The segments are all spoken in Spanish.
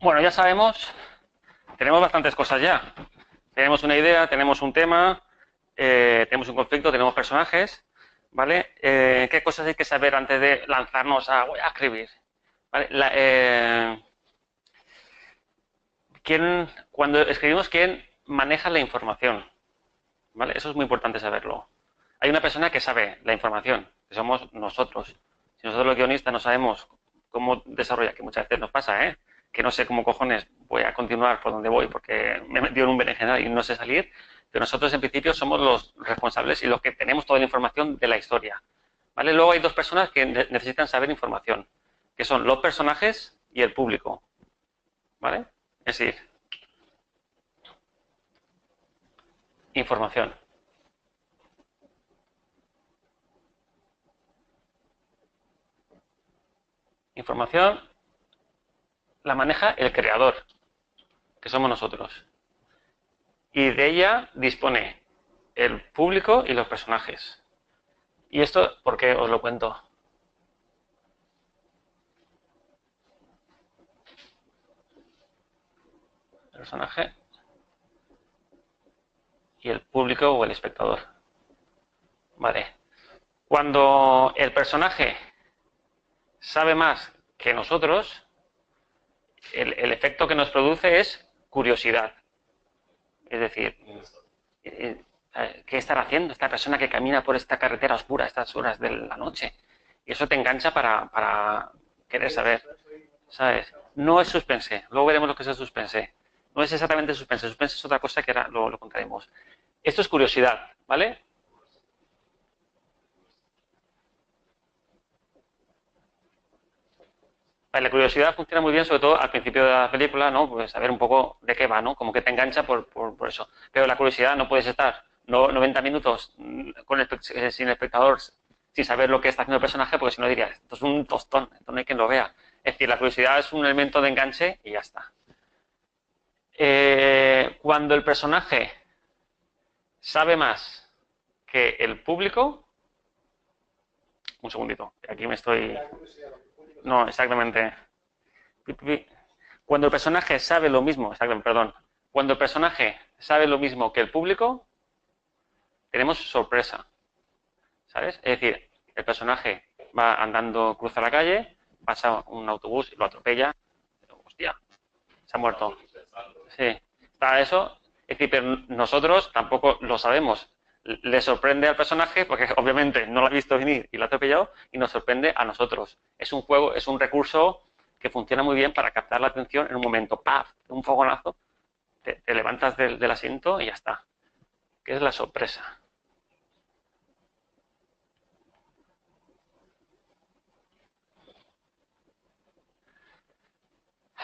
Bueno, ya sabemos, tenemos bastantes cosas ya. Tenemos una idea, tenemos un tema, tenemos un conflicto, tenemos personajes, ¿vale? ¿Qué cosas hay que saber antes de lanzarnos a, voy a escribir? ¿Vale? Cuando escribimos, ¿quién maneja la información? ¿Vale? Eso es muy importante saberlo. Hay una persona que sabe la información, que somos nosotros. Si nosotros los guionistas no sabemos cómo desarrollar, que muchas veces nos pasa, ¿eh? Que no sé cómo cojones voy a continuar por donde voy porque me he metido en un berenjenal y no sé salir, pero nosotros en principio somos los responsables y los que tenemos toda la información de la historia. ¿Vale? Luego hay dos personas que necesitan saber información, que son los personajes y el público. ¿Vale? Es decir, información. Información la maneja el creador, que somos nosotros. Y de ella dispone el público y los personajes. ¿Y esto por qué os lo cuento? El personaje y el público o el espectador. Vale. Cuando el personaje sabe más que nosotros, el efecto que nos produce es curiosidad. Es decir, ¿qué estará haciendo esta persona que camina por esta carretera oscura a estas horas de la noche? Y eso te engancha para querer saber, ¿sabes? No es suspense, luego veremos lo que es el suspense. No es exactamente suspense, suspense es otra cosa que ahora lo contaremos. Esto es curiosidad, ¿vale? Vale, la curiosidad funciona muy bien, sobre todo al principio de la película, ¿no? Pues saber un poco de qué va, ¿no? Como que te engancha por eso. Pero la curiosidad no puedes estar 90 minutos sin el espectador, sin saber lo que está haciendo el personaje, porque si no dirías, esto es un tostón, esto no hay quien lo vea. Es decir, la curiosidad es un elemento de enganche y ya está. Cuando el personaje sabe más que el público, un segundito, aquí me estoy... No, exactamente. Cuando el personaje sabe lo mismo, perdón, cuando el personaje sabe lo mismo que el público, tenemos sorpresa, ¿sabes? Es decir, el personaje va andando, cruza la calle, pasa un autobús y lo atropella, hostia, se ha muerto. Sí, para eso, es decir, pero nosotros tampoco lo sabemos. Le sorprende al personaje porque obviamente no lo ha visto venir y lo ha atropellado y nos sorprende a nosotros. Es un juego, es un recurso que funciona muy bien para captar la atención en un momento, ¡paf! Un fogonazo, te levantas del asiento y ya está. ¿Qué es la sorpresa?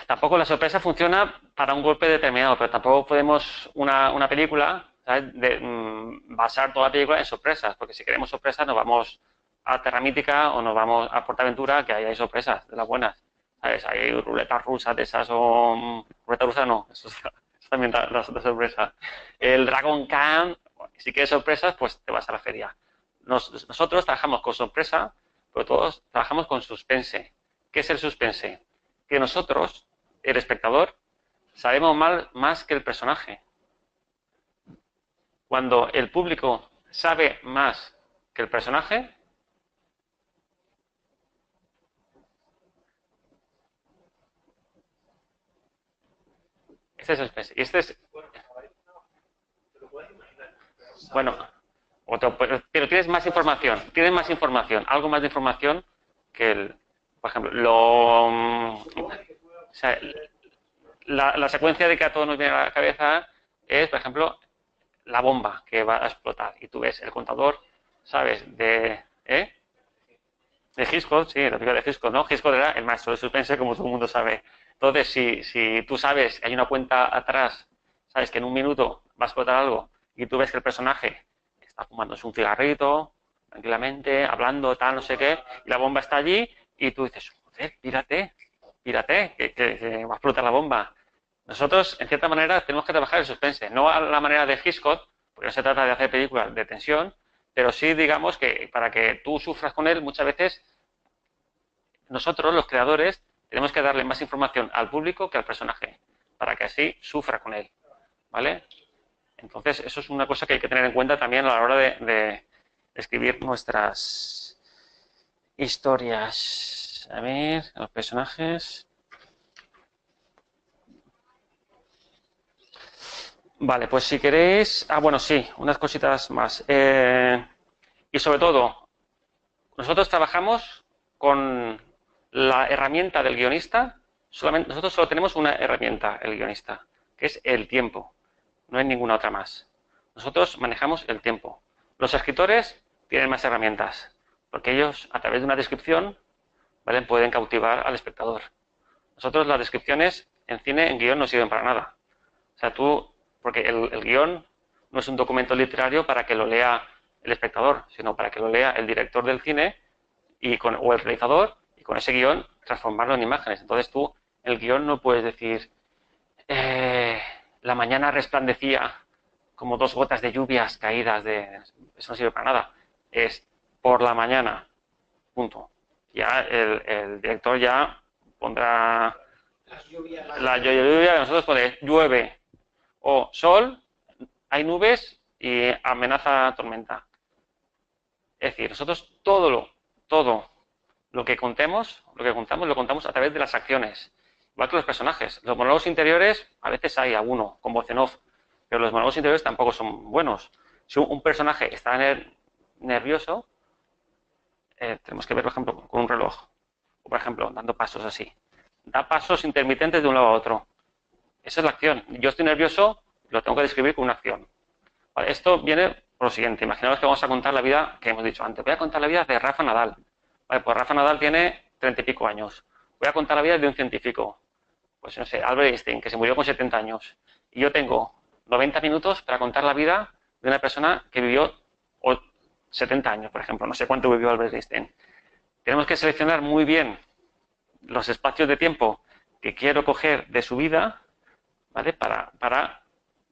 Tampoco la sorpresa funciona para un golpe determinado, pero tampoco podemos una película, ¿sabes? Basar toda la película en sorpresas, porque si queremos sorpresas nos vamos a Terra Mítica o nos vamos a Portaventura, que ahí hay sorpresas de las buenas. ¿Sabes? Hay ruletas rusas de esas o... Ruleta rusa no, eso también da sorpresa. El Dragon Khan, si quieres sorpresas, pues te vas a la feria. Nosotros trabajamos con sorpresa, pero todos trabajamos con suspense. ¿Qué es el suspense? Que nosotros, el espectador, sabemos más que el personaje. Cuando el público sabe más que el personaje, este es el suspense. Y este es, bueno, pero tienes más información, algo más de información que el, por ejemplo, o sea, la secuencia de que a todos nos viene a la cabeza es, por ejemplo, la bomba que va a explotar y tú ves el contador, ¿sabes? De Hitchcock, sí, la película de Hitchcock, ¿no? Hitchcock era el maestro de suspense, como todo el mundo sabe. Entonces, si tú sabes que hay una cuenta atrás, sabes que en un minuto va a explotar algo y tú ves que el personaje está fumándose un cigarrito, tranquilamente, hablando, tal, no sé qué, y la bomba está allí y tú dices, joder, pírate, que va a explotar la bomba. Nosotros, en cierta manera, tenemos que trabajar el suspense, no a la manera de Hitchcock, porque no se trata de hacer películas de tensión, pero sí, digamos, que para que tú sufras con él, muchas veces nosotros, los creadores, tenemos que darle más información al público que al personaje, para que así sufra con él, ¿vale? Entonces, eso es una cosa que hay que tener en cuenta también a la hora de escribir nuestras historias. A ver, los personajes. Vale, pues si queréis... Ah, bueno, sí, unas cositas más. Y sobre todo, nosotros trabajamos con la herramienta del guionista. Nosotros solo tenemos una herramienta, el guionista, que es el tiempo. No hay ninguna otra más. Nosotros manejamos el tiempo. Los escritores tienen más herramientas, porque ellos, a través de una descripción, ¿vale?, pueden cautivar al espectador. Nosotros las descripciones en cine, en guión, no sirven para nada. O sea, porque el guión no es un documento literario para que lo lea el espectador, sino para que lo lea el director del cine o el realizador, y con ese guión transformarlo en imágenes. Entonces tú, el guión, no puedes decir la mañana resplandecía como 2 gotas de lluvias caídas Eso no sirve para nada. Es por la mañana, punto. Ya el director ya pondrá la lluvia, nosotros ponemos llueve o sol, hay nubes y amenaza tormenta. Es decir, nosotros todo lo que contamos, lo contamos a través de las acciones. Igual que los personajes. Los monólogos interiores, a veces hay alguno con voz en off, pero los monólogos interiores tampoco son buenos. Si un personaje está nervioso, tenemos que ver, por ejemplo, con un reloj. O, por ejemplo, dando pasos así. Da pasos intermitentes de un lado a otro. Esa es la acción. Yo estoy nervioso, lo tengo que describir con una acción. Vale, esto viene por lo siguiente. Imaginaos que vamos a contar la vida que hemos dicho antes. Voy a contar la vida de Rafa Nadal. Vale, pues Rafa Nadal tiene 30 y pico años. Voy a contar la vida de un científico. Pues no sé, Albert Einstein, que se murió con 70 años. Y yo tengo 90 minutos para contar la vida de una persona que vivió 70 años, por ejemplo. No sé cuánto vivió Albert Einstein. Tenemos que seleccionar muy bien los espacios de tiempo que quiero coger de su vida, ¿vale?, para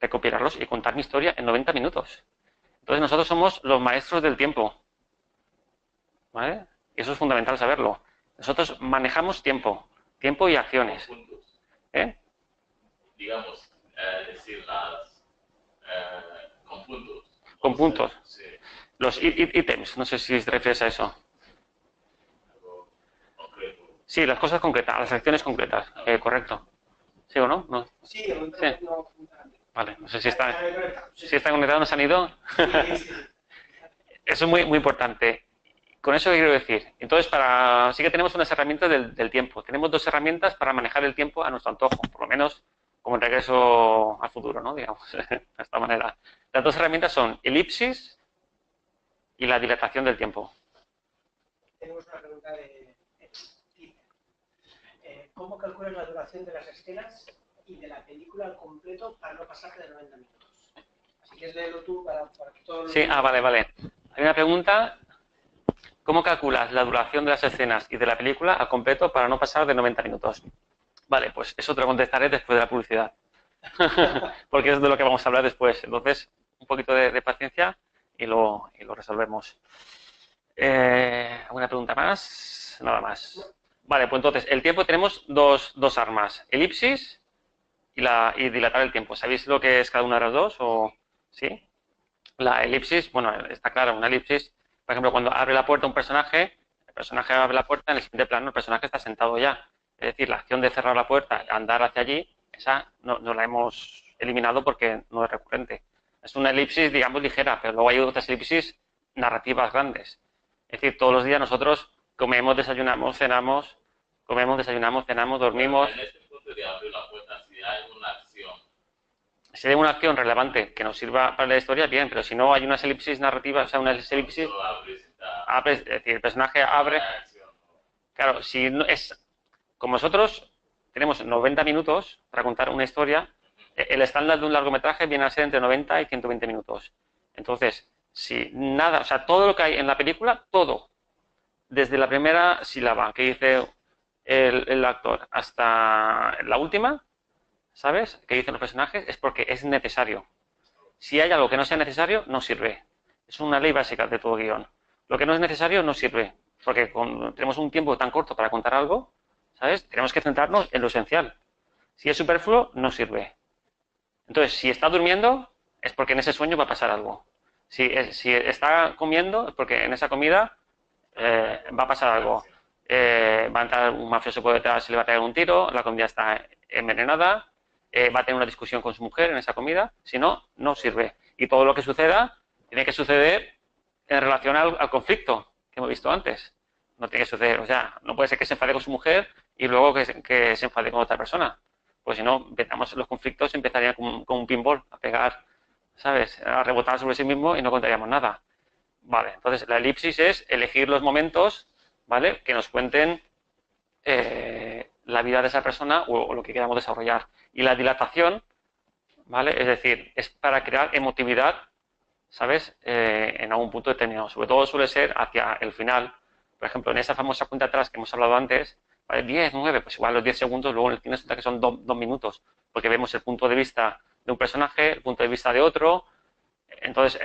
recopilarlos y contar mi historia en 90 minutos. Entonces nosotros somos los maestros del tiempo, ¿vale? Y eso es fundamental saberlo. Nosotros manejamos tiempo y acciones. ¿Eh? Digamos, decir con puntos. Con puntos. Sí. Los ítems, no sé si te refieres a eso. Algo concreto. Sí, las cosas concretas, las acciones concretas. Correcto. ¿Sí o no? ¿No? Sí, Sí. no. Vale, no sé si está conectado, ¿nos han ido? Sí. Eso es muy, muy importante. Con eso, ¿qué quiero decir? Entonces, sí que tenemos unas herramientas del tiempo. Tenemos 2 herramientas para manejar el tiempo a nuestro antojo, por lo menos como en Regreso al Futuro, ¿no? Digamos, de esta manera. Las 2 herramientas son elipsis y la dilatación del tiempo. Tenemos una pregunta de ¿cómo calculas la duración de las escenas y de la película al completo para no pasarte de 90 minutos? Así que léelo tú para que todos... Sí, vale. Hay una pregunta. ¿Cómo calculas la duración de las escenas y de la película al completo para no pasar de 90 minutos? Vale, pues eso te lo contestaré después de la publicidad. Porque es de lo que vamos a hablar después. Entonces, un poquito de paciencia y lo resolvemos. ¿Alguna pregunta más? Nada más. Vale, pues entonces, el tiempo tenemos dos armas. Elipsis y dilatar el tiempo. ¿Sabéis lo que es cada una de las dos? ¿O sí? La elipsis, bueno, está claro, una elipsis, por ejemplo, cuando abre la puerta un personaje, el personaje abre la puerta, en el siguiente plano el personaje está sentado ya. Es decir, la acción de cerrar la puerta, andar hacia allí, esa no la hemos eliminado porque no es recurrente. Es una elipsis, digamos, ligera, pero luego hay otras elipsis narrativas grandes. Es decir, todos los días nosotros comemos, desayunamos, cenamos, dormimos. En este punto de abrir la puerta, si hay una acción. Si hay una acción relevante que nos sirva para la historia, bien, pero si no hay unas elipsis narrativas, o sea, unas elipsis... es decir, el personaje abre... Claro, si no es... Como nosotros tenemos 90 minutos para contar una historia, el estándar de un largometraje viene a ser entre 90 y 120 minutos. Entonces, si nada, o sea, todo lo que hay en la película, todo, desde la primera sílaba que dice el actor hasta la última, ¿sabes?, que dicen los personajes, es porque es necesario. Si hay algo que no sea necesario, no sirve. Es una ley básica de todo guión. Lo que no es necesario no sirve, porque tenemos un tiempo tan corto para contar algo, ¿sabes? Tenemos que centrarnos en lo esencial. Si es superfluo, no sirve. Entonces, si está durmiendo, es porque en ese sueño va a pasar algo. Si está comiendo, es porque en esa comida va a pasar algo. Va a entrar un mafioso por detrás y le va a pegar un tiro, la comida está envenenada, va a tener una discusión con su mujer en esa comida, si no, no sirve. Y todo lo que suceda tiene que suceder en relación al conflicto que hemos visto antes. No tiene que suceder, o sea, no puede ser que se enfade con su mujer y luego que se enfade con otra persona. Pues si no, empezamos los conflictos, empezarían con un pinball, a pegar, ¿sabes? A rebotar sobre sí mismo y no contaríamos nada. Vale, entonces la elipsis es elegir los momentos, ¿vale? Que nos cuenten la vida de esa persona o lo que queramos desarrollar. Y la dilatación, ¿vale? Es decir, es para crear emotividad, ¿sabes? En algún punto determinado. Sobre todo suele ser hacia el final. Por ejemplo, en esa famosa cuenta atrás que hemos hablado antes, ¿vale? 10, 9, pues igual los 10 segundos, luego en el cine resulta que son 2 minutos, porque vemos el punto de vista de un personaje, el punto de vista de otro. Entonces,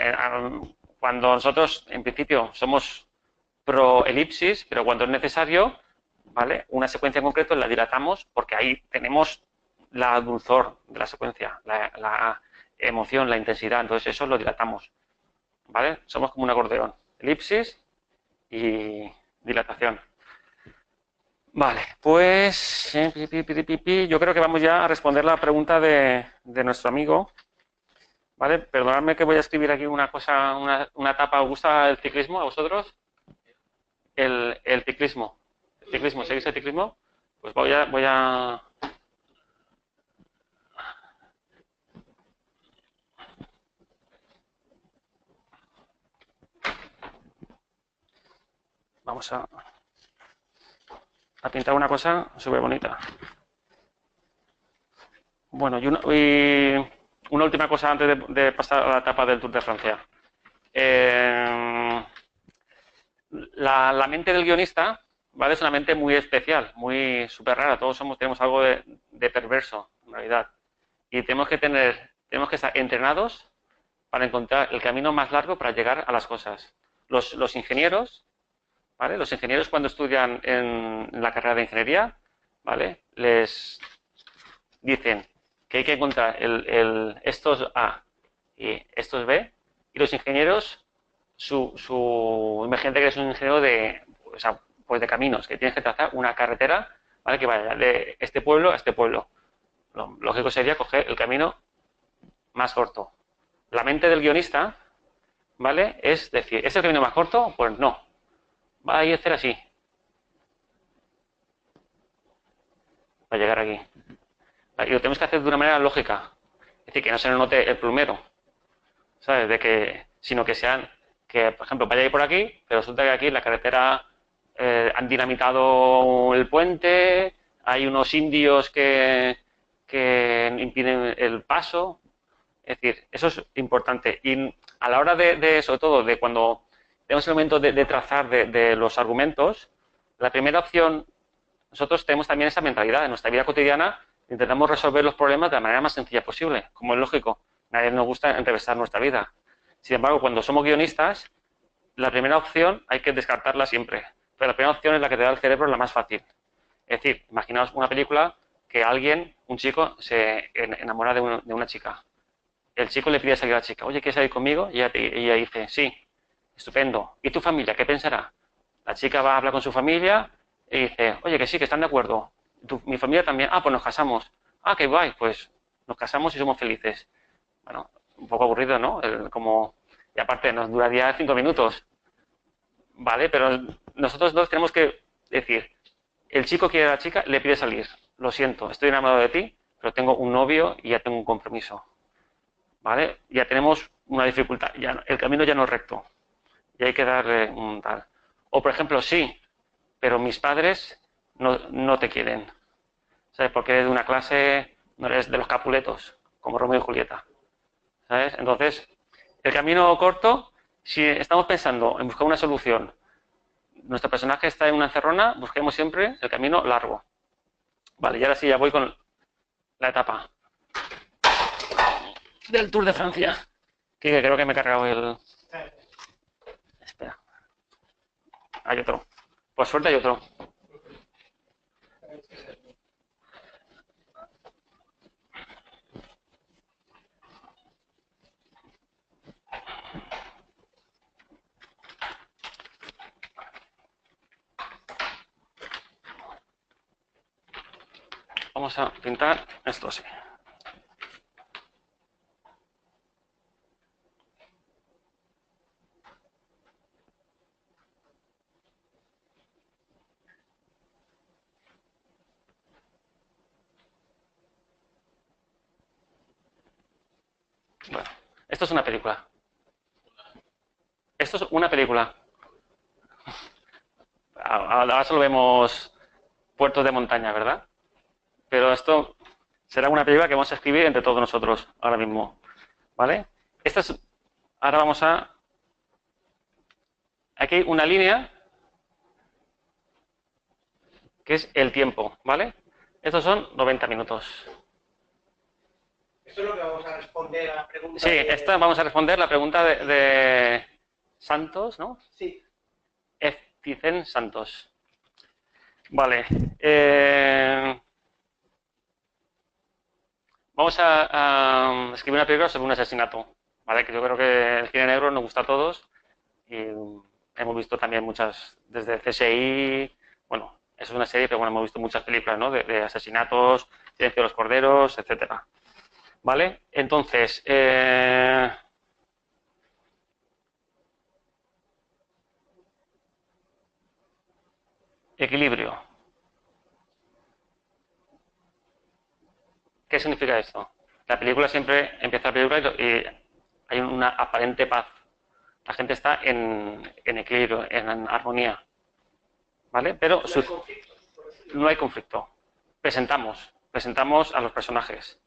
cuando nosotros, en principio, somos pro elipsis, pero cuando es necesario, ¿vale? Una secuencia en concreto la dilatamos porque ahí tenemos la dulzor de la secuencia, la emoción, la intensidad, entonces eso lo dilatamos, ¿vale? Somos como un acordeón, elipsis y dilatación. Vale, pues yo creo que vamos ya a responder la pregunta de nuestro amigo. Vale, perdonadme que voy a escribir aquí una cosa, una etapa. ¿Os gusta el ciclismo a vosotros? El ciclismo. ¿El ciclismo? ¿Seguís el ciclismo? Pues voy a... Vamos a pintar una cosa súper bonita. Bueno, y una última cosa antes de pasar a la etapa del Tour de Francia. La mente del guionista, ¿vale? Es una mente muy especial, muy súper rara. Todos tenemos algo de perverso, en realidad. Y tenemos que estar entrenados para encontrar el camino más largo para llegar a las cosas. Los ingenieros, ¿vale? Los ingenieros cuando estudian en la carrera de ingeniería, ¿vale? Les dicen que hay que encontrar esto es A y esto es B, y los ingenieros, imagínate que eres un ingeniero pues de caminos, que tienes que trazar una carretera, ¿vale? Que vaya de este pueblo a este pueblo. Lo lógico sería coger el camino más corto. La mente del guionista, ¿vale? Es decir, ¿es el camino más corto? Pues no. Va a ir a hacer así. Para llegar aquí. Y lo tenemos que hacer de una manera lógica. Es decir, que no se nos note el plumero. ¿Sabes? Sino que por ejemplo, vaya a ir por aquí, pero resulta que aquí en la carretera han dinamitado el puente, hay unos indios que impiden el paso. Es decir, eso es importante. Y a la hora sobre todo, de cuando tenemos el momento de trazar de los argumentos, la primera opción, nosotros tenemos también esa mentalidad. En nuestra vida cotidiana intentamos resolver los problemas de la manera más sencilla posible, como es lógico. Nadie nos gusta enrevesar nuestra vida. Sin embargo, cuando somos guionistas, la primera opción hay que descartarla siempre. Pero la primera opción es la que te da el cerebro, la más fácil. Es decir, imaginaos una película que un chico, se enamora de una chica. El chico le pide salir a la chica. Oye, ¿quieres salir conmigo? Y ella dice, sí, estupendo. ¿Y tu familia qué pensará? La chica va a hablar con su familia y dice, oye, que sí, que están de acuerdo. Mi familia también. Ah, pues nos casamos. Ah, qué guay, pues nos casamos y somos felices. Bueno, un poco aburrido, ¿no? Y aparte, nos duraría 5 minutos. Vale, pero nosotros dos tenemos que decir, el chico quiere a la chica, le pide salir. Lo siento, estoy enamorado de ti, pero tengo un novio y ya tengo un compromiso. ¿Vale? Ya tenemos una dificultad, el camino ya no es recto. Y hay que darle un tal. O, por ejemplo, sí, pero mis padres no te quieren. ¿Sabes? Porque eres de una clase, no eres de los Capuletos, como Romeo y Julieta. ¿Sabes? Entonces, el camino corto, si estamos pensando en buscar una solución, nuestro personaje está en una encerrona, busquemos siempre el camino largo. Vale, y ahora sí ya voy con la etapa del Tour de Francia. Que creo que me he cargado el... Espera. Hay otro. Por suerte hay otro. vamos a pintar esto así. Bueno, esto es una película. Esto es una película. Ahora solo vemos puertos de montaña, ¿verdad? Pero esto será una película que vamos a escribir entre todos nosotros ahora mismo, ¿vale? Ahora vamos a... Aquí hay una línea que es el tiempo, ¿vale? Estos son 90 minutos. Esto es lo que vamos a responder a la pregunta. Sí, esta vamos a responder la pregunta de Santos, ¿no? Sí. Efticen Santos. Vale. Vamos a escribir una película sobre un asesinato, ¿vale? Que yo creo que el cine negro nos gusta a todos y hemos visto también muchas, desde CSI, bueno, eso es una serie, pero bueno, hemos visto muchas películas, ¿no? De asesinatos, Silencio de los corderos, etcétera. ¿Vale? Entonces, equilibrio. ¿Qué significa esto? La película siempre empieza la película y hay una aparente paz. La gente está en equilibrio, en armonía. ¿Vale? Pero no hay conflicto. Presentamos a los personajes.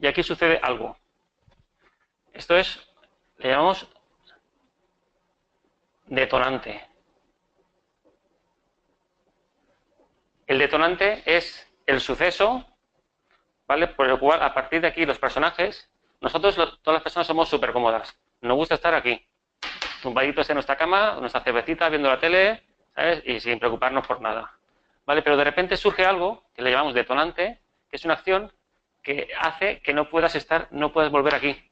Y aquí sucede algo. Esto es, le llamamos detonante. El detonante es el suceso, ¿vale? Por el cual, a partir de aquí, los personajes, nosotros, todas las personas somos súper cómodas. Nos gusta estar aquí, tumbaditos en nuestra cama, nuestra cervecita, viendo la tele, ¿sabes? Y sin preocuparnos por nada, ¿vale? Pero de repente surge algo que le llamamos detonante, que es una acción que hace que no puedas volver aquí.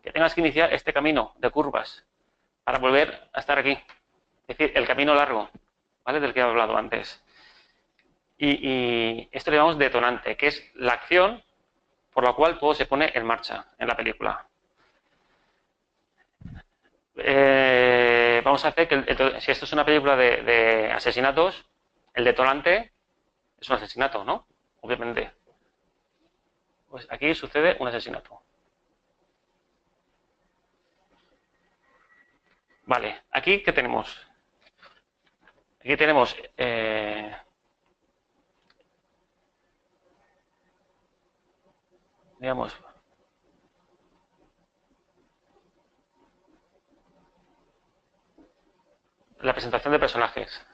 Que tengas que iniciar este camino de curvas para volver a estar aquí. Es decir, el camino largo, ¿vale? Del que he hablado antes. Y esto le llamamos detonante, que es la acción por la cual todo se pone en marcha en la película. Vamos a hacer que, si esto es una película de asesinatos, el detonante es un asesinato, ¿no? Obviamente. Pues aquí sucede un asesinato. Vale, aquí ¿qué tenemos? Aquí tenemos... digamos, la presentación de personajes.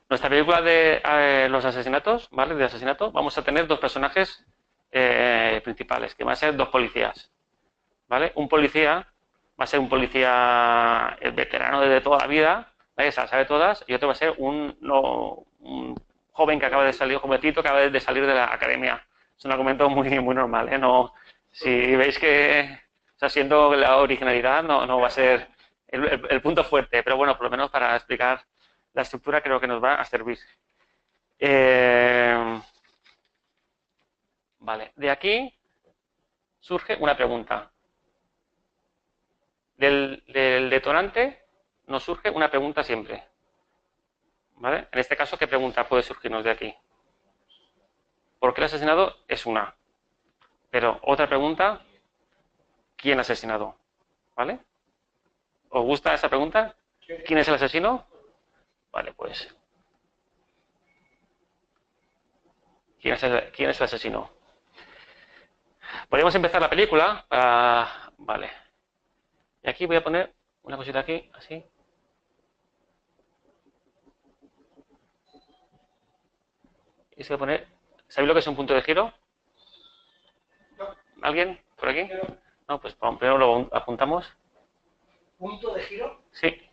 Nuestra película de los asesinatos, ¿vale? De asesinato, vamos a tener dos personajes principales, que van a ser dos policías, ¿vale? Un policía va a ser un policía veterano desde toda la vida, ¿vale? Se las sabe todas, y otro va a ser un joven que acaba de salir, un jovencito que acaba de salir de la academia. Es un argumento muy normal, ¿eh? No, si veis que, o sea, siendo la originalidad, no va a ser el punto fuerte, pero bueno, por lo menos para explicar la estructura creo que nos va a servir. Vale, de aquí surge una pregunta. Del detonante nos surge una pregunta siempre. ¿Vale? En este caso, ¿qué pregunta puede surgirnos de aquí? ¿Por qué el asesinado? Es una. Pero otra pregunta, ¿quién ha asesinado? ¿Vale? ¿Os gusta esa pregunta? ¿Quién es el asesino? Vale, pues. ¿Quién es el asesino? Podríamos empezar la película. Vale. Y aquí voy a poner una cosita aquí, así. Y se va a poner. ¿Sabéis lo que es un punto de giro? ¿Alguien por aquí? No, pues primero lo apuntamos. ¿Punto de giro? Sí.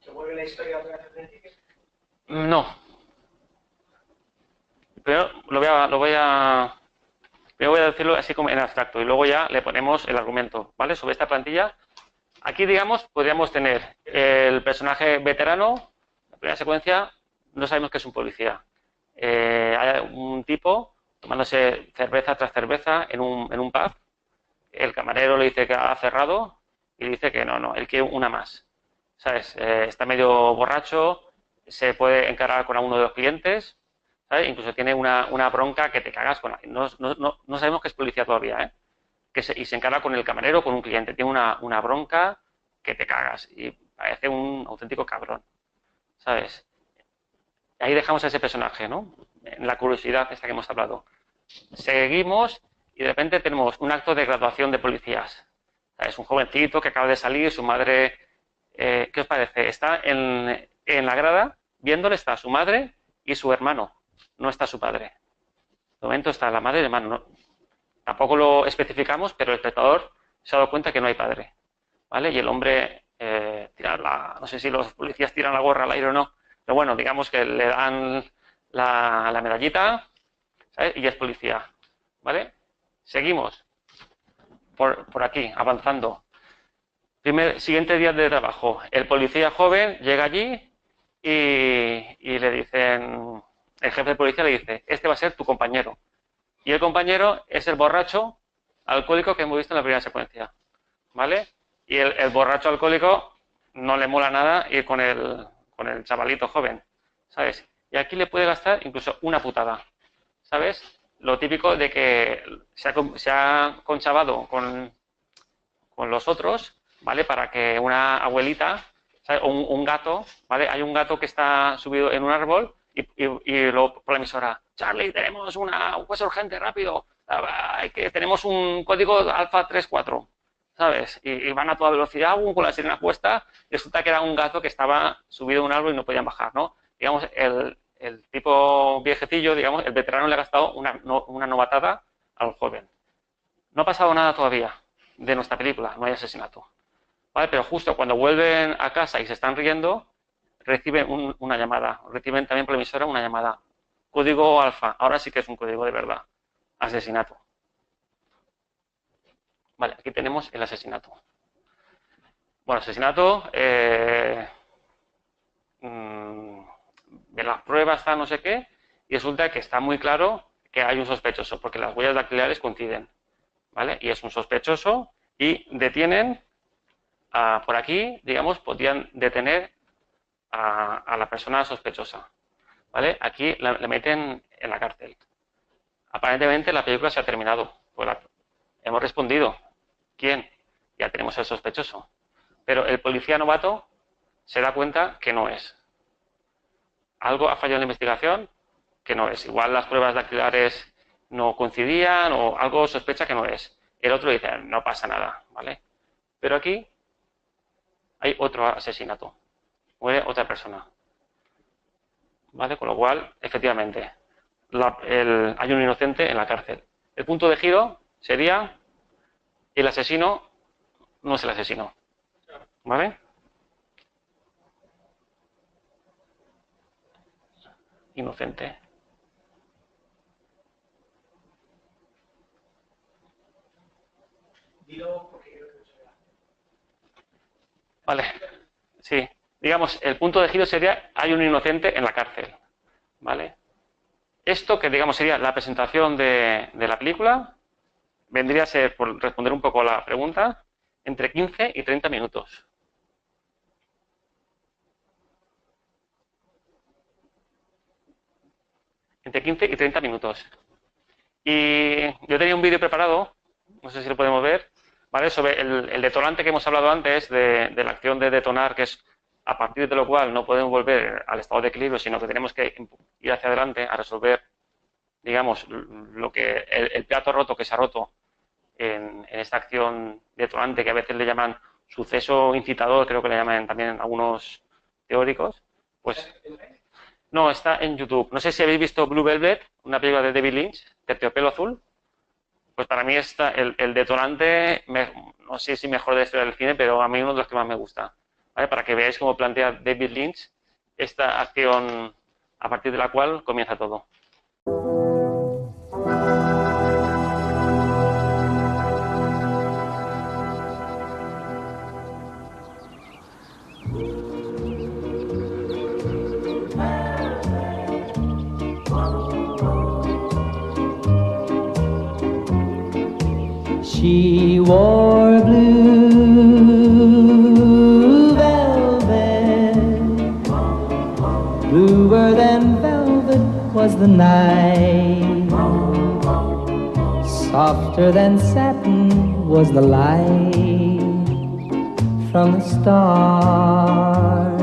¿Se vuelve la historia otra vez al principio? No. Primero voy a decirlo así como en abstracto y luego ya le ponemos el argumento, ¿vale? Sobre esta plantilla. Aquí, digamos, podríamos tener el personaje veterano, La primera secuencia no sabemos que es un policía. Hay un tipo tomándose cerveza tras cerveza en un pub. El camarero le dice que ha cerrado y dice que no, él quiere una más. ¿Sabes? Está medio borracho, se puede encarar con alguno de los clientes, ¿sabes? Incluso tiene una bronca que te cagas con... No sabemos que es policía todavía, ¿eh? Y se encara con el camarero, con un cliente. Tiene una bronca que te cagas y parece un auténtico cabrón, ¿sabes? Ahí dejamos a ese personaje, ¿no? En la curiosidad esta que hemos hablado. Seguimos y de repente tenemos un acto de graduación de policías. Es un jovencito que acaba de salir, su madre... ¿qué os parece? Está en la grada, viéndole está su madre y su hermano. No está su padre. De momento está la madre y el hermano. No, tampoco lo especificamos, pero el espectador se ha dado cuenta que no hay padre. ¿Vale? Y el hombre no sé si los policías tiran la gorra al aire o no, pero bueno, digamos que le dan la medallita, ¿sabes? Y es policía. ¿Vale? Seguimos por aquí, avanzando. Siguiente día de trabajo. El policía joven llega allí y le dicen, el jefe de policía le dice, este va a ser tu compañero. Y el compañero es el borracho alcohólico que hemos visto en la primera secuencia. ¿Vale? Y el borracho alcohólico no le mola nada ir con el chavalito joven, ¿sabes? Y aquí le puede gastar incluso una putada, ¿sabes? Lo típico de que se ha conchavado con los otros, ¿vale? Para que una abuelita, ¿sabes? O un gato, ¿vale? Hay un gato que está subido en un árbol y luego por la emisora, Charlie, tenemos un juez urgente, rápido, tenemos un código alfa 34, ¿sabes? Y van a toda velocidad, con la sirena puesta, y resulta que era un gato que estaba subido en un árbol y no podían bajar, ¿no? Digamos, el tipo viejecillo, digamos, el veterano le ha gastado una novatada al joven. No ha pasado nada todavía de nuestra película, no hay asesinato. ¿Vale? Pero justo cuando vuelven a casa y se están riendo, reciben una llamada, reciben también por la emisora una llamada. Código alfa, ahora sí que es un código de verdad. Asesinato. Vale, aquí tenemos el asesinato. Bueno, asesinato, de las pruebas, no sé qué, y resulta que está muy claro que hay un sospechoso, porque las huellas dactilares coinciden, ¿vale? Y es un sospechoso y detienen, por aquí, digamos, podrían detener a la persona sospechosa, ¿vale? Aquí le meten en la cárcel. Aparentemente la película se ha terminado, pues hemos respondido. ¿Quién? Ya tenemos al sospechoso. Pero el policía novato se da cuenta que no es. Algo ha fallado en la investigación que no es. Igual las pruebas dactilares no coincidían o algo sospecha que no es. El otro dice, no pasa nada, ¿vale? Pero aquí hay otro asesinato. Muere otra persona. ¿Vale? Con lo cual, efectivamente, hay un inocente en la cárcel. El punto de giro sería el asesino no es el asesino. ¿Vale? Inocente. Dilo porque creo que no se vea. Vale. Sí. Digamos, el punto de giro sería hay un inocente en la cárcel. ¿Vale? Esto que, digamos, sería la presentación de la película, vendría a ser, por responder un poco a la pregunta, entre 15 y 30 minutos. Entre 15 y 30 minutos. Y yo tenía un vídeo preparado, no sé si lo podemos ver, ¿vale? Sobre el detonante que hemos hablado antes, de la acción de detonar, que es a partir de lo cual no podemos volver al estado de equilibrio, sino que tenemos que ir hacia adelante a resolver, digamos, lo que el plato roto que se ha roto en esta acción detonante, que a veces le llaman suceso incitador, creo que le llaman también algunos teóricos, pues no, está en YouTube. No sé si habéis visto Blue Velvet, una película de David Lynch, Terciopelo Azul. Pues para mí está el detonante, no sé si mejor de la historia del cine, pero a mí uno de los que más me gusta. ¿Vale? Para que veáis cómo plantea David Lynch esta acción a partir de la cual comienza todo. She wore blue velvet, bluer than velvet was the night, softer than satin was the light from the stars.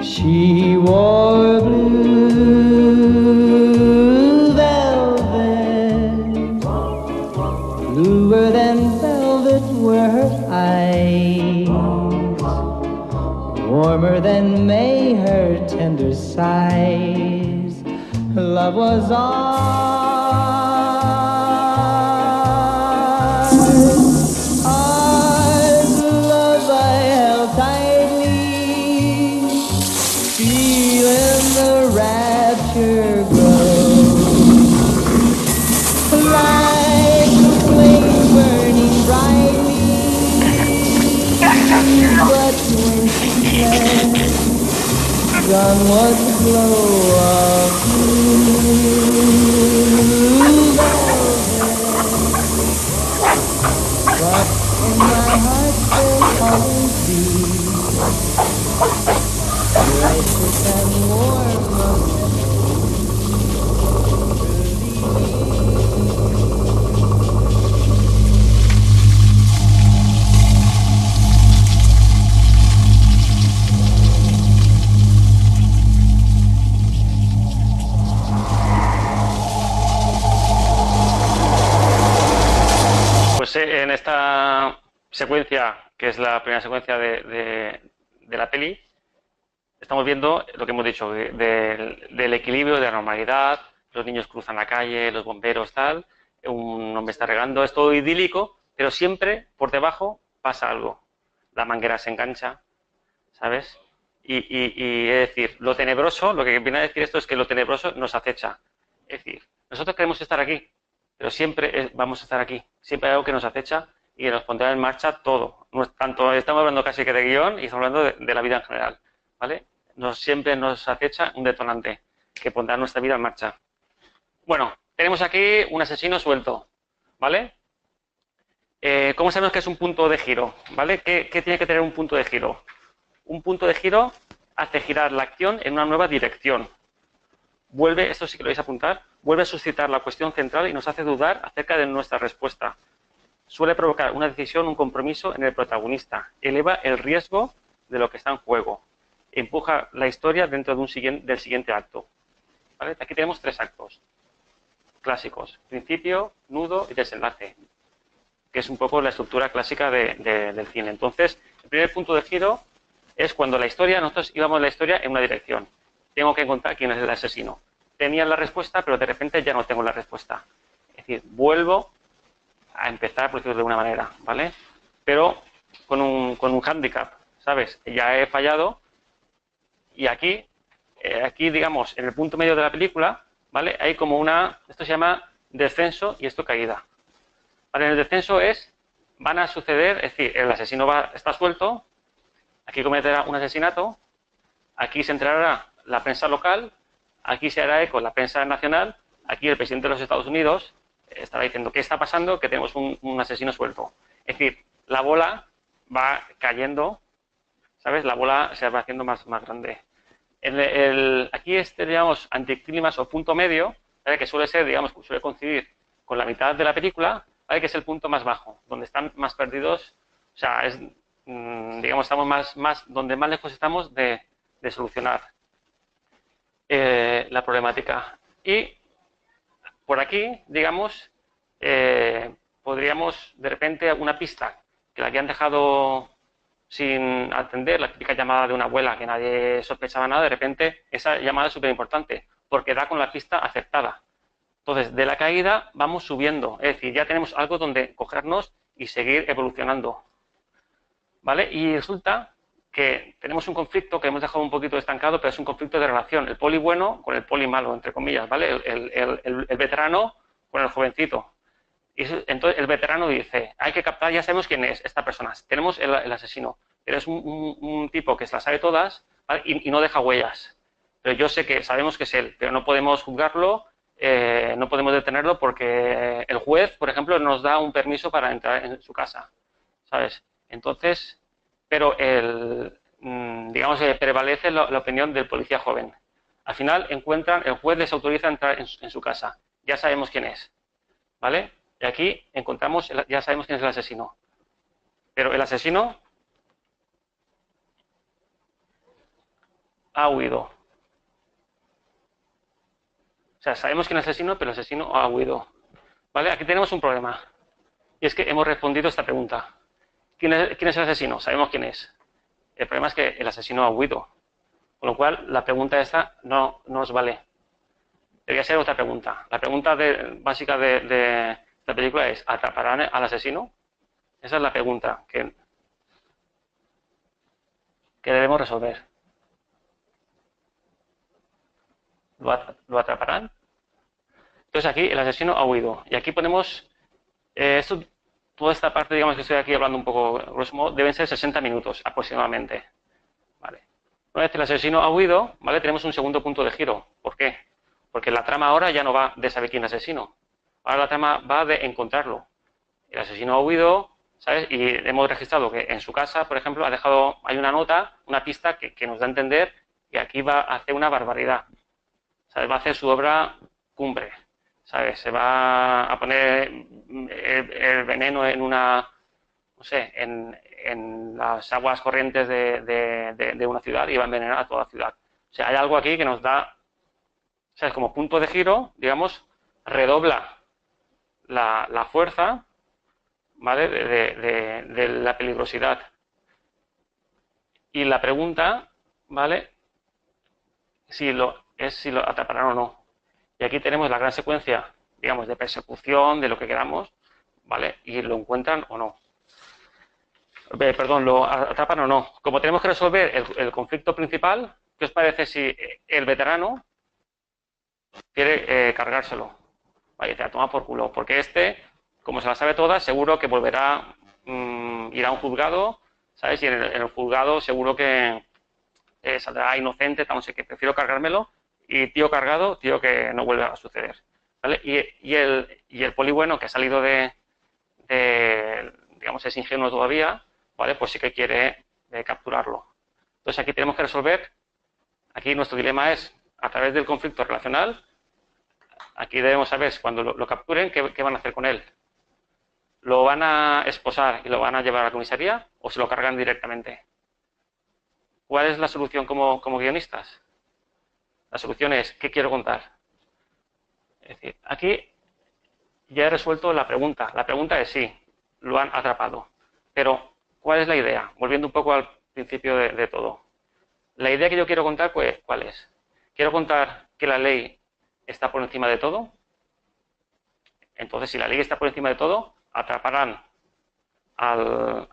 She wore blue velvet, bluer than velvet were her eyes, warmer than May her tender sighs. Love was ours, love I held tightly, feeling the rapture grow, like a flame burning brightly. But when she left, gone was the glow of blue velvet. But in my heart there'll always be gracious and warm love. Pues en esta secuencia, que es la primera secuencia de la peli, estamos viendo lo que hemos dicho, del equilibrio, de la normalidad, los niños cruzan la calle, los bomberos, tal, un hombre está regando, es todo idílico, pero siempre por debajo pasa algo. La manguera se engancha, ¿sabes? Y es decir, lo tenebroso, lo que viene a decir esto es que lo tenebroso nos acecha. Es decir, nosotros queremos estar aquí, pero siempre vamos a estar aquí. Siempre hay algo que nos acecha y que nos pondrá en marcha todo. Tanto estamos hablando casi que de guión y estamos hablando de la vida en general, ¿vale? Siempre nos acecha un detonante que pondrá nuestra vida en marcha. Bueno, tenemos aquí un asesino suelto, ¿vale? ¿Cómo sabemos que es un punto de giro? ¿Vale? ¿Qué tiene que tener un punto de giro? Un punto de giro hace girar la acción en una nueva dirección. Vuelve, esto sí que lo vais a apuntar, vuelve a suscitar la cuestión central y nos hace dudar acerca de nuestra respuesta. Suele provocar una decisión, un compromiso en el protagonista. Eleva el riesgo de lo que está en juego. Empuja la historia dentro de del siguiente acto. ¿Vale? Aquí tenemos 3 actos clásicos. Principio, nudo y desenlace, que es un poco la estructura clásica del cine. Entonces, el primer punto de giro es cuando nosotros íbamos la historia en una dirección. Tengo que encontrar quién es el asesino. Tenía la respuesta, pero de repente ya no tengo la respuesta. Es decir, vuelvo a empezar, por decirlo de alguna manera, ¿vale? Pero con un hándicap, ¿sabes? Ya he fallado y aquí, digamos, en el punto medio de la película, ¿vale? Hay como esto se llama descenso y esto caída. ¿Vale? En el descenso van a suceder, es decir, el asesino está suelto, aquí cometerá un asesinato, aquí se enterará la prensa local, aquí se hará eco la prensa nacional, aquí el presidente de los Estados Unidos estará diciendo qué está pasando, que tenemos un asesino suelto. Es decir, la bola va cayendo, ¿sabes? La bola se va haciendo más grande. Aquí digamos, anticlímax o punto medio, ¿vale? Que suele ser, digamos, suele coincidir con la mitad de la película, ¿vale? Que es el punto más bajo, donde están más perdidos, o sea, digamos, estamos donde más lejos estamos de solucionar la problemática. Y por aquí, digamos, podríamos, de repente, una pista que la habían dejado sin atender, la típica llamada de una abuela que nadie sospechaba nada, de repente esa llamada es súper importante porque da con la pista aceptada. Entonces, de la caída vamos subiendo, es decir, ya tenemos algo donde cogernos y seguir evolucionando, ¿vale? Y resulta que tenemos un conflicto que hemos dejado un poquito estancado, pero es un conflicto de relación, el poli bueno con el poli malo, entre comillas, ¿vale? El veterano con el jovencito. Y entonces el veterano dice, hay que captar, ya sabemos quién es esta persona, tenemos el asesino, pero es un tipo que se las sabe todas, ¿vale? y no deja huellas. Pero yo sé que sabemos que es él, pero no podemos juzgarlo no podemos detenerlo porque el juez, por ejemplo, nos da un permiso para entrar en su casa, ¿sabes? Entonces, pero digamos que prevalece la opinión del policía joven. Al final el juez les autoriza a entrar en su casa. Ya sabemos quién es, ¿vale? Y aquí encontramos, ya sabemos quién es el asesino. Pero el asesino ha huido. O sea, sabemos quién es el asesino, pero el asesino ha huido. ¿Vale? Aquí tenemos un problema. Y es que hemos respondido esta pregunta. ¿Quién es el asesino? Sabemos quién es. El problema es que el asesino ha huido. Con lo cual, la pregunta esta no nos vale. Debería ser otra pregunta. La pregunta básica de la película es, ¿atraparán al asesino? Esa es la pregunta que debemos resolver. ¿Lo atraparán? Entonces aquí el asesino ha huido. Y aquí ponemos, toda esta parte, digamos que estoy aquí hablando un poco, grosso modo, deben ser 60 minutos aproximadamente. Vale. Una vez que el asesino ha huido, ¿vale? Tenemos un segundo punto de giro. ¿Por qué? Porque la trama ahora ya no va de saber quién es el asesino. Ahora la trama va de encontrarlo. El asesino ha huido, ¿sabes? Y hemos registrado que en su casa, por ejemplo, hay una nota, una pista que nos da a entender que aquí va a hacer una barbaridad. ¿Sabes? Va a hacer su obra cumbre. ¿Sabes? Se va a poner el veneno en una, no sé, en las aguas corrientes de una ciudad y va a envenenar a toda la ciudad. O sea, hay algo aquí que nos da, ¿sabes? Como punto de giro, digamos, redobla la fuerza, ¿vale? De la peligrosidad. Y la pregunta, ¿vale? Si lo atraparán o no. Y aquí tenemos la gran secuencia, digamos, de persecución, de lo que queramos, ¿vale? Y lo encuentran o no. Perdón, lo atrapan o no. Como tenemos que resolver el conflicto principal, ¿qué os parece si el veterano quiere cargárselo? Vaya, te la toma por culo. Porque como se la sabe toda, seguro que volverá, irá a un juzgado, ¿sabes? Y en el juzgado seguro que saldrá inocente, no sé qué, prefiero cargármelo. Y tío cargado, tío que no vuelve a suceder. ¿Vale? Y el poli bueno que ha salido digamos, es ingenuo todavía, ¿vale? Pues sí que quiere capturarlo. Entonces aquí tenemos que resolver, aquí nuestro dilema es, a través del conflicto relacional, aquí debemos saber cuando lo capturen, qué van a hacer con él. ¿Lo van a esposar y lo van a llevar a la comisaría o se lo cargan directamente? ¿Cuál es la solución como guionistas? La solución es, ¿qué quiero contar? Es decir, aquí ya he resuelto la pregunta. La pregunta es sí, lo han atrapado. Pero, ¿cuál es la idea? Volviendo un poco al principio de todo. La idea que yo quiero contar, pues, ¿cuál es? Quiero contar que la ley está por encima de todo. Entonces, si la ley está por encima de todo, atraparán al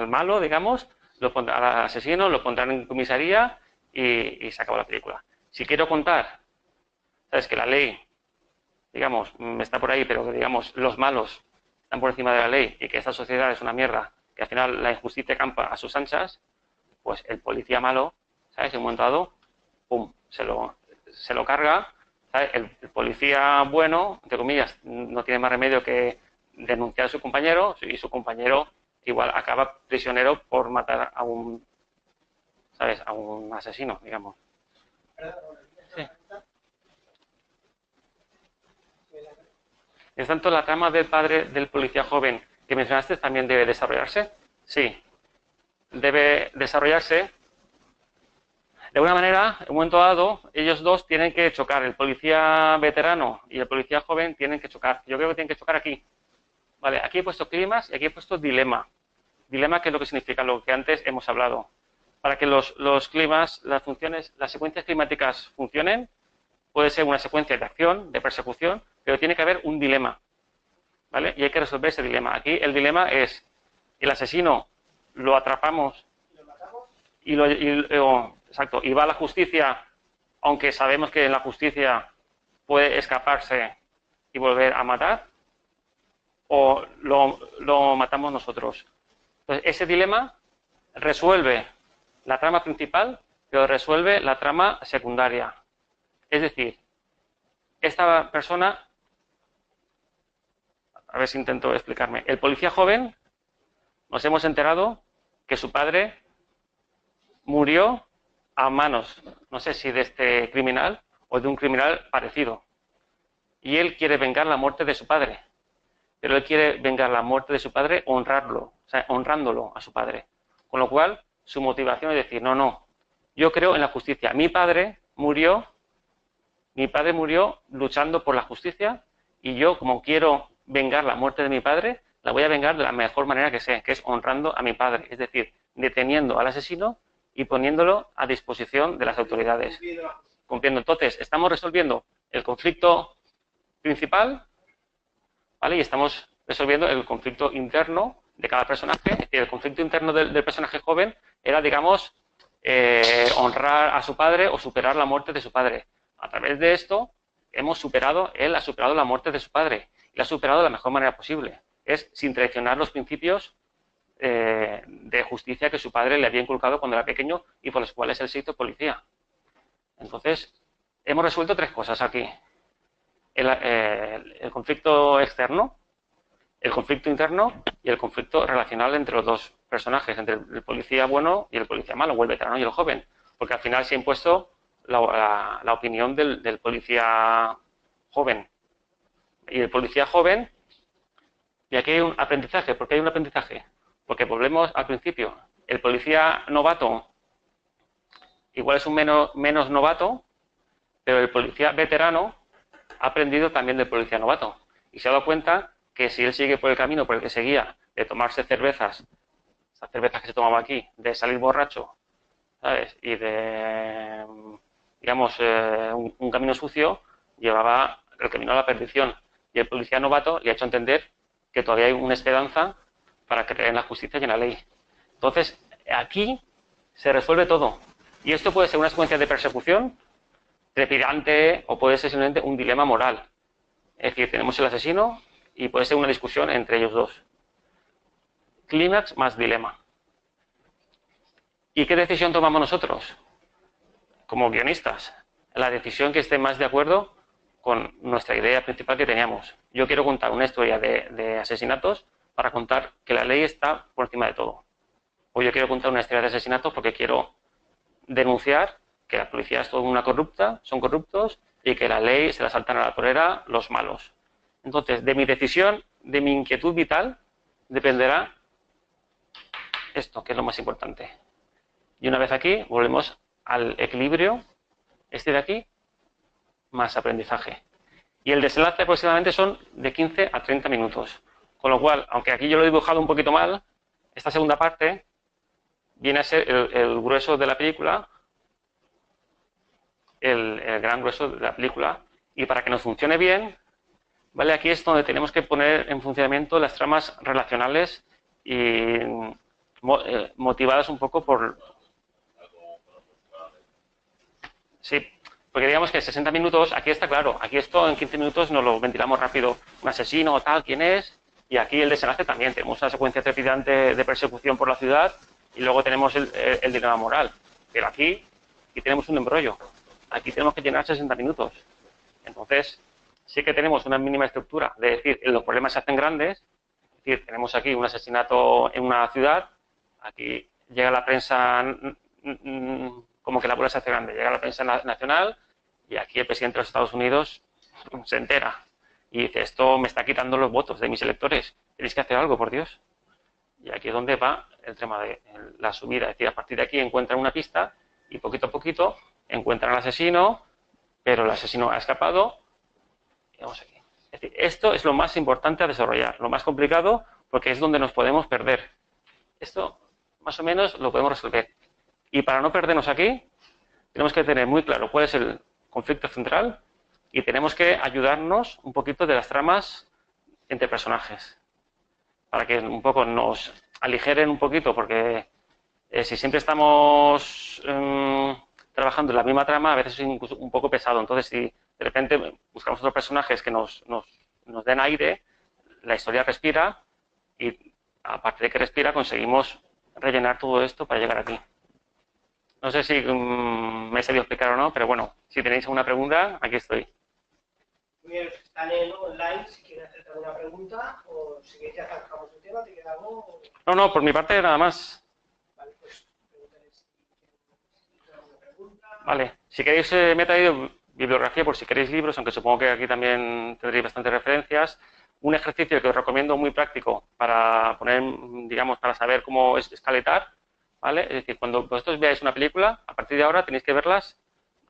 malo, digamos, al asesino, lo pondrán en comisaría y se acabó la película. Si quiero contar, sabes que la ley, digamos, está por ahí, pero digamos, los malos están por encima de la ley y que esta sociedad es una mierda, que al final la injusticia campa a sus anchas, pues el policía malo, ¿sabes? En un momento dado, pum, se lo carga, ¿sabes? El policía bueno, entre comillas, no tiene más remedio que denunciar a su compañero y su compañero igual acaba prisionero por matar a un, ¿sabes? A un asesino, digamos. Sí. En tanto, la trama del padre del policía joven que mencionaste también debe desarrollarse. Sí, debe desarrollarse. De alguna manera, en un momento dado, ellos dos tienen que chocar. El policía veterano y el policía joven tienen que chocar. Yo creo que tienen que chocar aquí. Vale, aquí he puesto climas y aquí he puesto dilema. Dilema, que es lo que significa lo que antes hemos hablado. Para que los climas, las secuencias climáticas funcionen, puede ser una secuencia de acción, de persecución, pero tiene que haber un dilema, ¿vale? Y hay que resolver ese dilema. Aquí el dilema es, el asesino lo atrapamos y exacto, y va a la justicia, aunque sabemos que en la justicia puede escaparse y volver a matar, o lo matamos nosotros. Entonces, ese dilema resuelve la trama principal, pero resuelve la trama secundaria. Es decir, esta persona, a ver si intento explicarme, el policía joven, nos hemos enterado que su padre murió a manos, no sé si de este criminal o de un criminal parecido. Y él quiere vengar la muerte de su padre. Pero él quiere vengar la muerte de su padre honrarlo, o sea, honrándolo a su padre. Con lo cual, su motivación es decir, no, yo creo en la justicia. Mi padre murió luchando por la justicia y yo, como quiero vengar la muerte de mi padre, la voy a vengar de la mejor manera que sé, que es honrando a mi padre. Es decir, deteniendo al asesino y poniéndolo a disposición de las autoridades. Cumpliendo. Entonces, estamos resolviendo el conflicto principal, ¿vale? Y estamos resolviendo el conflicto interno de cada personaje. Es decir, el conflicto interno del personaje joven era, digamos, honrar a su padre o superar la muerte de su padre. A través de esto, él ha superado la muerte de su padre. Y la ha superado de la mejor manera posible. Es sin traicionar los principios de justicia que su padre le había inculcado cuando era pequeño y por los cuales él se hizo policía. Entonces, hemos resuelto 3 cosas aquí. El conflicto externo, el conflicto interno y el conflicto relacional entre los dos personajes, entre el policía bueno y el policía malo, o el veterano y el joven. Porque al final se ha impuesto la opinión del policía joven. Y el policía joven, y aquí hay un aprendizaje. ¿Por qué hay un aprendizaje? Porque volvemos al principio. El policía novato igual es un menos novato, pero el policía veterano ha aprendido también del policía novato. Y se ha dado cuenta que si él sigue por el camino por el que seguía, de tomarse cervezas, esas cervezas que se tomaba aquí, de salir borracho, ¿sabes? Y de, digamos, un camino sucio, llevaba el camino a la perdición. Y el policía novato le ha hecho entender que todavía hay una esperanza para creer en la justicia y en la ley. Entonces, aquí se resuelve todo. Y esto puede ser una secuencia de persecución trepidante o puede ser simplemente un dilema moral. Es decir, tenemos el asesino y puede ser una discusión entre ellos dos. Clímax más dilema. ¿Y qué decisión tomamos nosotros? Como guionistas. La decisión que esté más de acuerdo con nuestra idea principal que teníamos. Yo quiero contar una historia de asesinatos para contar que la ley está por encima de todo. O yo quiero contar una historia de asesinatos porque quiero denunciar que la policía es toda una corrupta, son corruptos y que la ley se la saltan a la torera los malos. Entonces, de mi decisión, de mi inquietud vital, dependerá esto, que es lo más importante. Y una vez aquí, volvemos al equilibrio, este de aquí, más aprendizaje. Y el desenlace aproximadamente son de 15 a 30 minutos. Con lo cual, aunque aquí yo lo he dibujado un poquito mal, esta segunda parte viene a ser el grueso de la película, el gran grueso de la película. Y para que nos funcione bien, ¿vale? Aquí es donde tenemos que poner en funcionamiento las tramas relacionales y motivadas un poco por... Sí, porque digamos que 60 minutos, aquí está claro, aquí esto en 15 minutos nos lo ventilamos rápido, un asesino o tal, quién es, y aquí el desenlace también, tenemos una secuencia trepidante de persecución por la ciudad y luego tenemos el dilema moral, pero aquí tenemos un embrollo, aquí tenemos que llenar 60 minutos, entonces sí que tenemos una mínima estructura de decir, los problemas se hacen grandes, es decir, tenemos aquí un asesinato en una ciudad, aquí llega la prensa, como que la bola se hace grande, llega la prensa nacional y aquí el presidente de los Estados Unidos se entera y dice, esto me está quitando los votos de mis electores, tenéis que hacer algo, por Dios. Y aquí es donde va el tema de la subida, es decir, a partir de aquí encuentran una pista y poquito a poquito encuentran al asesino, pero el asesino ha escapado y vamos aquí. Es decir, esto es lo más importante a desarrollar, lo más complicado porque es donde nos podemos perder. Esto más o menos lo podemos resolver. Y para no perdernos aquí, tenemos que tener muy claro cuál es el conflicto central y tenemos que ayudarnos un poquito de las tramas entre personajes. Para que un poco nos aligeren un poquito, porque si siempre estamos trabajando en la misma trama, a veces es incluso un poco pesado. Entonces, si de repente buscamos otros personajes que nos den aire, la historia respira y aparte de que respira, conseguimos rellenar todo esto para llegar aquí. No sé si me he sabido explicar o no, pero bueno, si tenéis alguna pregunta, aquí estoy. Bien, están en online, si quieren hacerte alguna pregunta o si quieres ya zanjamos el tema, ¿te queda algo? No, por mi parte nada más. Vale, pues pregúntale si tienen alguna pregunta. Vale, si queréis, me he traído bibliografía por si queréis libros, aunque supongo que aquí también tendréis bastantes referencias. Un ejercicio que os recomiendo muy práctico para poner, digamos, para saber cómo es escaletar, ¿vale? Es decir, cuando vosotros veáis una película, a partir de ahora tenéis que verlas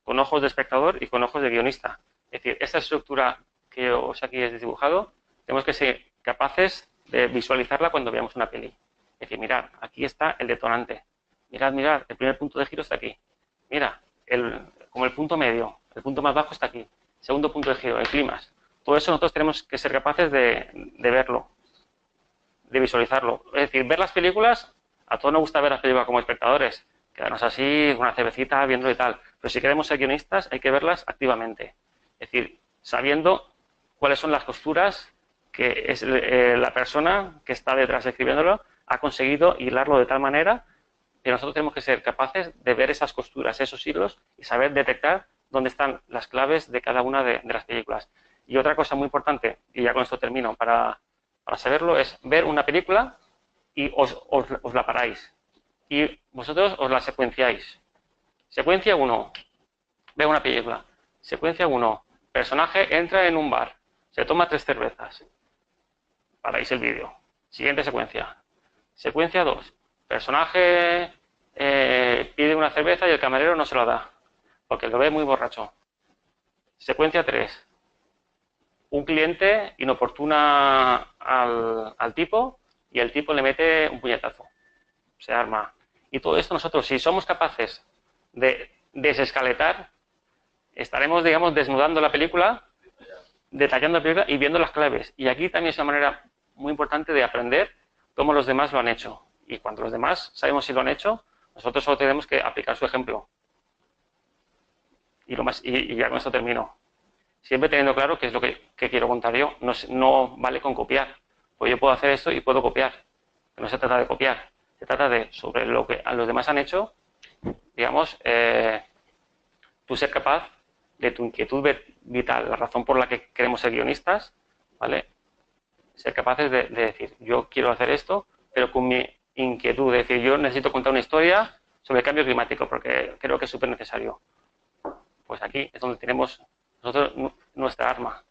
con ojos de espectador y con ojos de guionista. Es decir, esta estructura que os aquí he dibujado, tenemos que ser capaces de visualizarla cuando veamos una peli. Es decir, mirad, aquí está el detonante. Mirad, el primer punto de giro está aquí. Mira, como el punto medio, el punto más bajo está aquí. Segundo punto de giro, el clímax. Todo eso nosotros tenemos que ser capaces de verlo, de visualizarlo. Es decir, ver las películas, a todos nos gusta ver las películas como espectadores, quedarnos así, con una cervecita, viéndolo y tal. Pero si queremos ser guionistas, hay que verlas activamente. Es decir, sabiendo cuáles son las costuras que es la persona que está detrás escribiéndolo ha conseguido hilarlo de tal manera que nosotros tenemos que ser capaces de ver esas costuras, esos hilos y saber detectar dónde están las claves de cada una de las películas. Y otra cosa muy importante, y ya con esto termino, para saberlo, es ver una película y os la paráis. Y vosotros os la secuenciáis. Secuencia 1, ve una película. Secuencia 1, personaje entra en un bar, se toma 3 cervezas. Paráis el vídeo. Siguiente secuencia. Secuencia 2, personaje pide una cerveza y el camarero no se lo da, porque lo ve muy borracho. Secuencia 3, un cliente inoportuna al tipo y el tipo le mete un puñetazo. Se arma. Y todo esto nosotros, si somos capaces de desescaletar, estaremos, digamos, desnudando la película, detallando la película y viendo las claves. Y aquí también es una manera muy importante de aprender cómo los demás lo han hecho. Y cuando los demás sabemos si lo han hecho, nosotros solo tenemos que aplicar su ejemplo. Y ya con esto termino. Siempre teniendo claro qué es lo que quiero contar yo. No vale con copiar. Pues yo puedo hacer esto y puedo copiar. No se trata de copiar. Se trata de, sobre lo que los demás han hecho, digamos, tú ser capaz de tu inquietud vital, la razón por la que queremos ser guionistas, ¿vale? Ser capaces de decir, yo quiero hacer esto, pero con mi inquietud, es decir, yo necesito contar una historia sobre el cambio climático, porque creo que es súper necesario. Pues aquí es donde tenemos nosotros nuestra arma,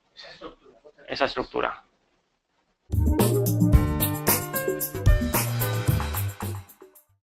esa estructura.